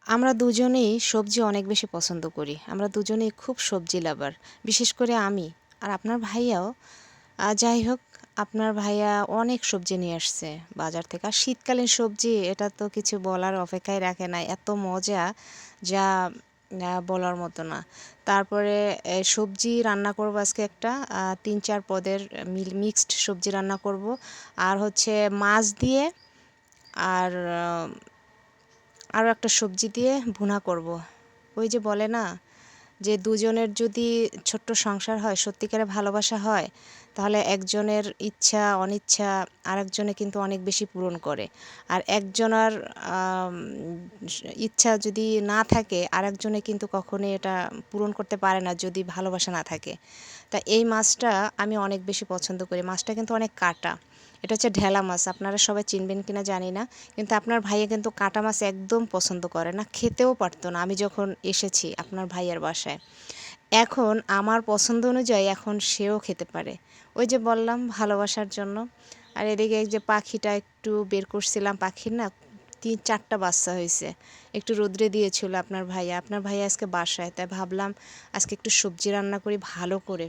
আমরা দুজনেই সবজি অনেক বেশি পছন্দ করি। আমরা দুজনেই খুব সবজি লাভার। বিশেষ করে আমি। আর আপনার ভাইয়াও। যাই হোক, আপনার ভাইয়া অনেক সবজি নিয়ে আসছে বাজার থেকে। আর শীতকালীন সবজি এটা তো কিছু বলার অপেক্ষাই রাখে না। এত মজা যা বলার মতো না। তারপরে সবজি রান্না করব আজকে একটা ৩-৪ পদের মিক্সড সবজি রান্না করব। আর হচ্ছে মাছ দিয়ে আর আরও একটা সবজি দিয়ে ভুনা করব। ওই যে বলে না যে দুজনের যদি ছোট্ট সংসার হয়, সত্যিকারের ভালোবাসা হয়, তাহলে একজনের ইচ্ছা অনিচ্ছা আরেকজনে কিন্তু অনেক বেশি পূরণ করে। আর একজনের আম, ইচ্ছা যদি না থাকে আরেকজনে কিন্তু কখনোই এটা পূরণ করতে পারে না যদি ভালোবাসা না থাকে। তা এই মাছটা আমি অনেক বেশি পছন্দ করি। মাছটা কিন্তু অনেক কাটা। এটা হচ্ছে ঢেলা মাছ। আপনারা সবাই চিনবেন কিনা জানি না। কিন্তু আপনার ভাইয়া কিন্তু কাটা মাছ একদম পছন্দ করে না, খেতেও পারতো না আমি যখন এসেছি আপনার ভাইয়ের বাসায়। এখন আমার পছন্দ অনুযায়ী এখন সেও খেতে পারে। ওই যে বললাম ভালোবাসার জন্য। আর এদিকে এই যে পাখিটা একটু বের করছিলাম, পাখির না ৩-৪টা বাচ্চা হয়েছে। একটু রোদ্রে দিয়েছিল আপনার ভাইয়া আজকে বাসায়, তাই ভাবলাম আজকে একটু সবজি রান্না করি ভালো করে।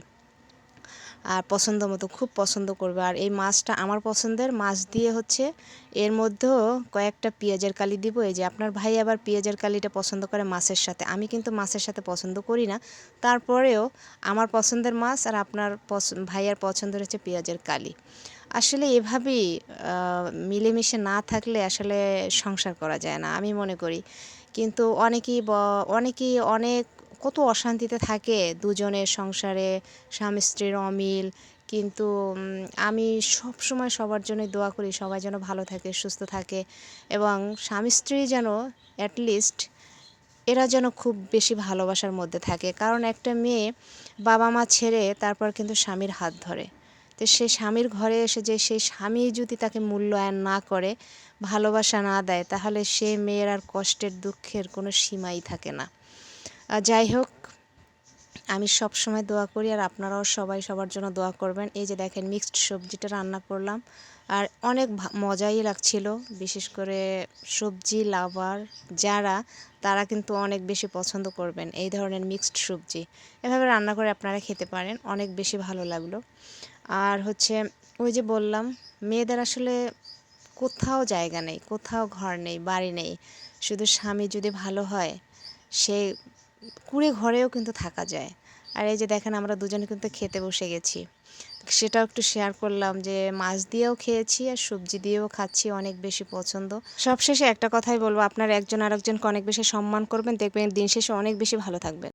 আর পছন্দ মতো খুব পছন্দ করবে। আর এই মাছটা আমার পছন্দের মাছ দিয়ে হচ্ছে এর মধ্যেও কয়েকটা পেঁয়াজের কালি দিব। এই যে আপনার ভাই আবার পেঁয়াজের কালিটা পছন্দ করে মাছের সাথে, আমি কিন্তু মাছের সাথে পছন্দ করি না। তারপরেও আমার পছন্দের মাছ আর আপনার ভাইয়ার পছন্দের হচ্ছে পেঁয়াজের কালি। আসলে এভাবেই মিলেমিশে না থাকলে আসলে সংসার করা যায় না আমি মনে করি। কিন্তু অনেকেই অনেক কত অশান্তিতে থাকে দুজনের সংসারে, স্বামী স্ত্রীর অমিল। কিন্তু আমি সব সময় সবার জন্যই দোয়া করি সবাই যেন ভালো থাকে, সুস্থ থাকে, এবং স্বামী স্ত্রী যেন অ্যাটলিস্ট এরা যেন খুব বেশি ভালোবাসার মধ্যে থাকে। কারণ একটা মেয়ে বাবা মা ছেড়ে তারপর কিন্তু স্বামীর হাত ধরে। তো সে স্বামীর ঘরে এসে যে সেই স্বামী যদি তাকে মূল্যায়ন না করে, ভালোবাসা না দেয়, তাহলে সে মেয়ের আর কষ্টের দুঃখের কোনো সীমাই থাকে না। যাই হোক, আমি সব সময় দোয়া করি আর আপনারাও সবাই সবার জন্য দোয়া করবেন। এই যে দেখেন মিক্সড সবজিটা রান্না করলাম আর অনেক মজাই লাগছিল। বিশেষ করে সবজি লাভার যারা, তারা কিন্তু অনেক বেশি পছন্দ করবেন এই ধরনের মিক্সড সবজি। এভাবে রান্না করে আপনারা খেতে পারেন, অনেক বেশি ভালো লাগলো। আর হচ্ছে ওই যে বললাম মেয়েদের আসলে কোথাও জায়গা নেই, কোথাও ঘর নেই, বাড়ি নেই। শুধু স্বামী যদি ভালো হয়, সে কুঁড়ে ঘরেও কিন্তু থাকা যায়। আর এই যে দেখেন আমরা দুজনে কিন্তু খেতে বসে গেছি। সেটাও একটু শেয়ার করলাম যে মাছ দিয়েও খেয়েছি আর সবজি দিয়েও খাচ্ছি, অনেক বেশি পছন্দ। সবশেষে একটা কথাই বলবো, আপনার একজন আরেকজনকে অনেক বেশি সম্মান করবেন, দেখবেন দিন শেষে অনেক বেশি ভালো থাকবেন।